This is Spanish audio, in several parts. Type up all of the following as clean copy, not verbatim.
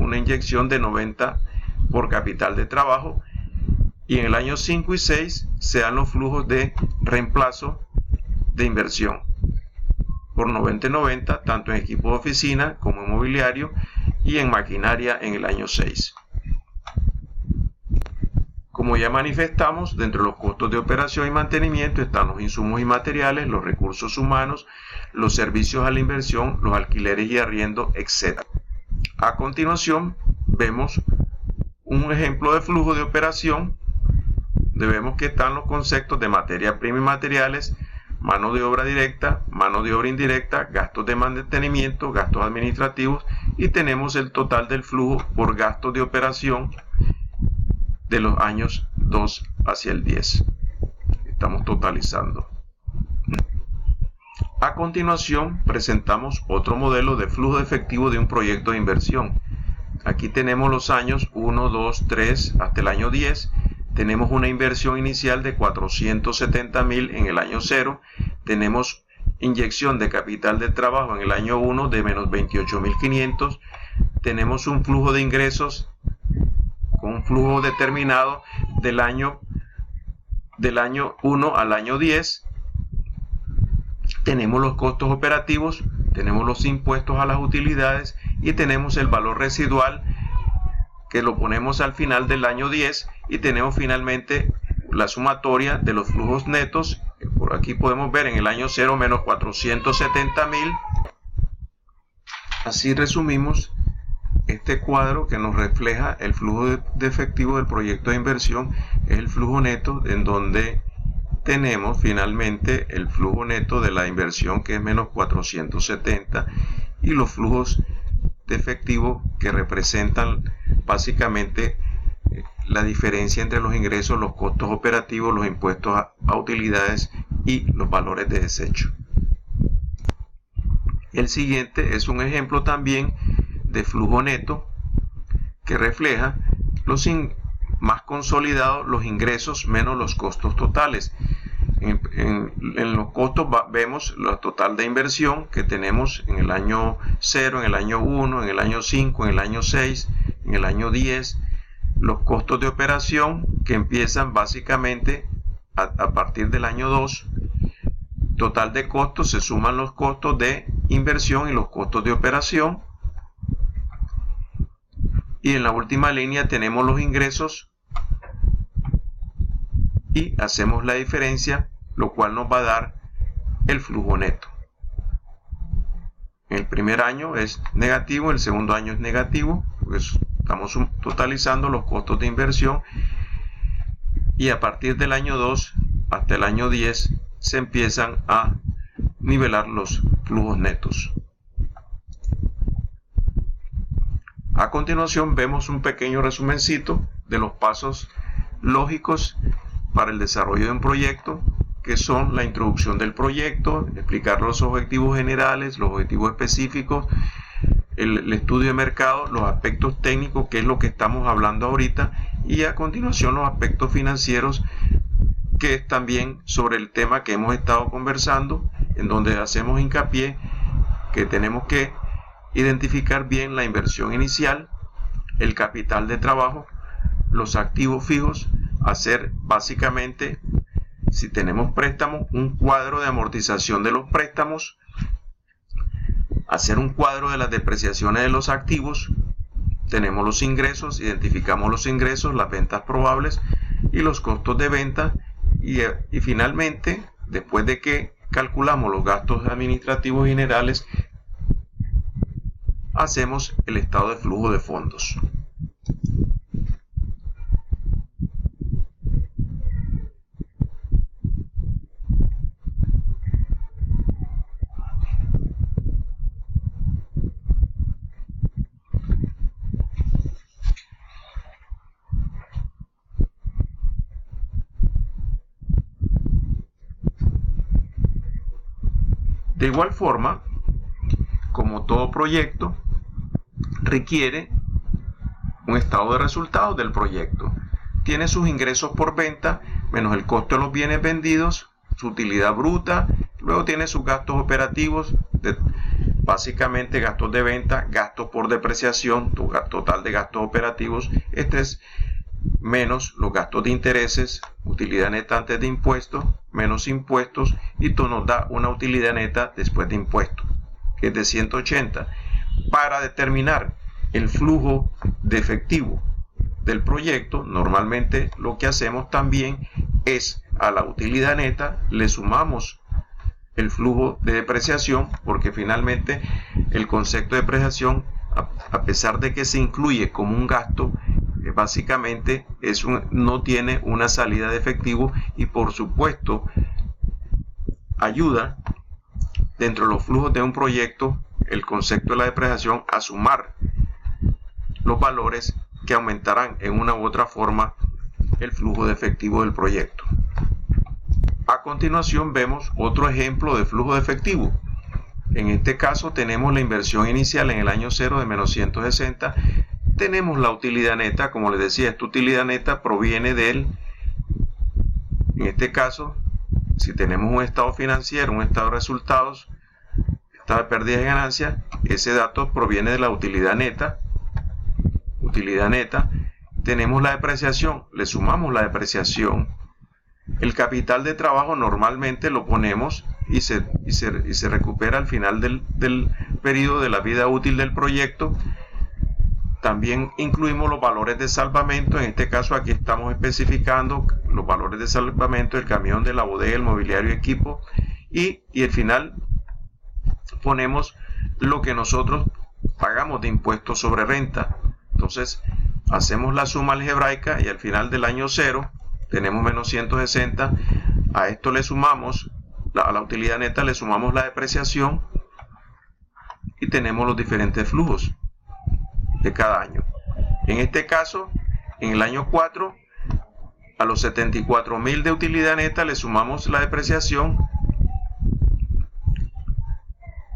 una inyección de 90 por capital de trabajo, y en el año 5 y 6 se dan los flujos de reemplazo de inversión por 90 y 90, tanto en equipo de oficina como en mobiliario y en maquinaria en el año 6. Como ya manifestamos, dentro de los costos de operación y mantenimiento están los insumos y materiales, los recursos humanos, los servicios a la inversión, los alquileres y arriendo, etc. A continuación, vemos un ejemplo de flujo de operación. Vemos que están los conceptos de materia prima y materiales, mano de obra directa, mano de obra indirecta, gastos de mantenimiento, gastos administrativos, y tenemos el total del flujo por gastos de operación de los años 2 hacia el 10. Estamos totalizando. A continuación presentamos otro modelo de flujo de efectivo de un proyecto de inversión. Aquí tenemos los años 1, 2, 3 hasta el año 10. Tenemos una inversión inicial de 470.000 en el año 0. Tenemos inyección de capital de trabajo en el año 1 de menos 28.500. Tenemos un flujo de ingresos con un flujo determinado del año 1 al año 10. Tenemos los costos operativos, tenemos los impuestos a las utilidades y tenemos el valor residual que lo ponemos al final del año 10, y tenemos finalmente la sumatoria de los flujos netos. Por aquí podemos ver en el año 0 menos 470.000. Así resumimos este cuadro que nos refleja el flujo de efectivo del proyecto de inversión. Es el flujo neto, en donde tenemos finalmente el flujo neto de la inversión, que es menos 470, y los flujos de efectivo que representan básicamente la diferencia entre los ingresos, los costos operativos, los impuestos a utilidades y los valores de desecho. El siguiente es un ejemplo también de flujo neto que refleja más consolidados los ingresos menos los costos totales. En los costos vemos la total de inversión que tenemos en el año 0, en el año 1, en el año 5, en el año 6, en el año 10. Los costos de operación que empiezan básicamente a partir del año 2. Total de costos, se suman los costos de inversión y los costos de operación. Y en la última línea tenemos los ingresos y hacemos la diferencia, lo cual nos va a dar el flujo neto. En el primer año es negativo, el segundo año es negativo, pues estamos totalizando los costos de inversión, y a partir del año 2 hasta el año 10 se empiezan a nivelar los flujos netos. A continuación vemos un pequeño resumencito de los pasos lógicos para el desarrollo de un proyecto, que son la introducción del proyecto, explicar los objetivos generales, los objetivos específicos, el estudio de mercado, los aspectos técnicos, que es lo que estamos hablando ahorita, y a continuación los aspectos financieros, que es también sobre el tema que hemos estado conversando, en donde hacemos hincapié que tenemos que identificar bien la inversión inicial, el capital de trabajo, los activos fijos, hacer básicamente, si tenemos préstamos, un cuadro de amortización de los préstamos, hacer un cuadro de las depreciaciones de los activos. Tenemos los ingresos, identificamos los ingresos, las ventas probables y los costos de venta, y finalmente, después de que calculamos los gastos administrativos generales, hacemos el estado de flujo de fondos. De igual forma, como todo proyecto, requiere un estado de resultados del proyecto. Tiene sus ingresos por venta, menos el costo de los bienes vendidos, su utilidad bruta, luego tiene sus gastos operativos básicamente gastos de venta, gastos por depreciación, tu total de gastos operativos, este es menos los gastos de intereses, utilidad neta antes de impuestos, menos impuestos, y esto nos da una utilidad neta después de impuestos, que es de 180. Para determinar el flujo de efectivo del proyecto, normalmente lo que hacemos también es a la utilidad neta le sumamos el flujo de depreciación, porque finalmente el concepto de depreciación, a pesar de que se incluye como un gasto, básicamente no tiene una salida de efectivo, y por supuesto ayuda dentro de los flujos de un proyecto el concepto de la depreciación a sumar los valores que aumentarán en una u otra forma el flujo de efectivo del proyecto. A continuación vemos otro ejemplo de flujo de efectivo. En este caso tenemos la inversión inicial en el año 0 de menos 160. Tenemos la utilidad neta, como les decía, esta utilidad neta proviene en este caso, si tenemos un estado financiero, un estado de resultados, estado de pérdidas y ganancias, ese dato proviene de la utilidad neta. Tenemos la depreciación, le sumamos la depreciación. El capital de trabajo normalmente lo ponemos y se recupera al final del periodo de la vida útil del proyecto. También incluimos los valores de salvamento. En este caso aquí estamos especificando los valores de salvamento del camión, de la bodega, el mobiliario y equipo, y al final ponemos lo que nosotros pagamos de impuestos sobre renta. Entonces hacemos la suma algebraica y al final del año 0 tenemos menos 160. A esto le sumamos, a la utilidad neta le sumamos la depreciación y tenemos los diferentes flujos de cada año. En este caso, en el año 4, a los 74.000 de utilidad neta le sumamos la depreciación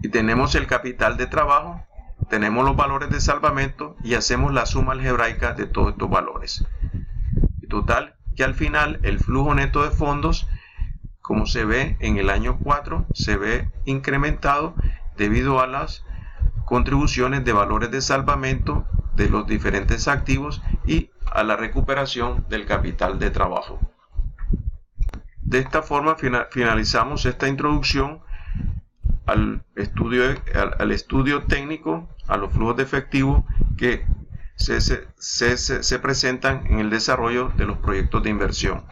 y tenemos el capital de trabajo, tenemos los valores de salvamento y hacemos la suma algebraica de todos estos valores. Y total, que al final el flujo neto de fondos, como se ve en el año 4, se ve incrementado debido a las contribuciones de valores de salvamento de los diferentes activos y a la recuperación del capital de trabajo. De esta forma finalizamos esta introducción al estudio técnico, a los flujos de efectivo que se presentan en el desarrollo de los proyectos de inversión.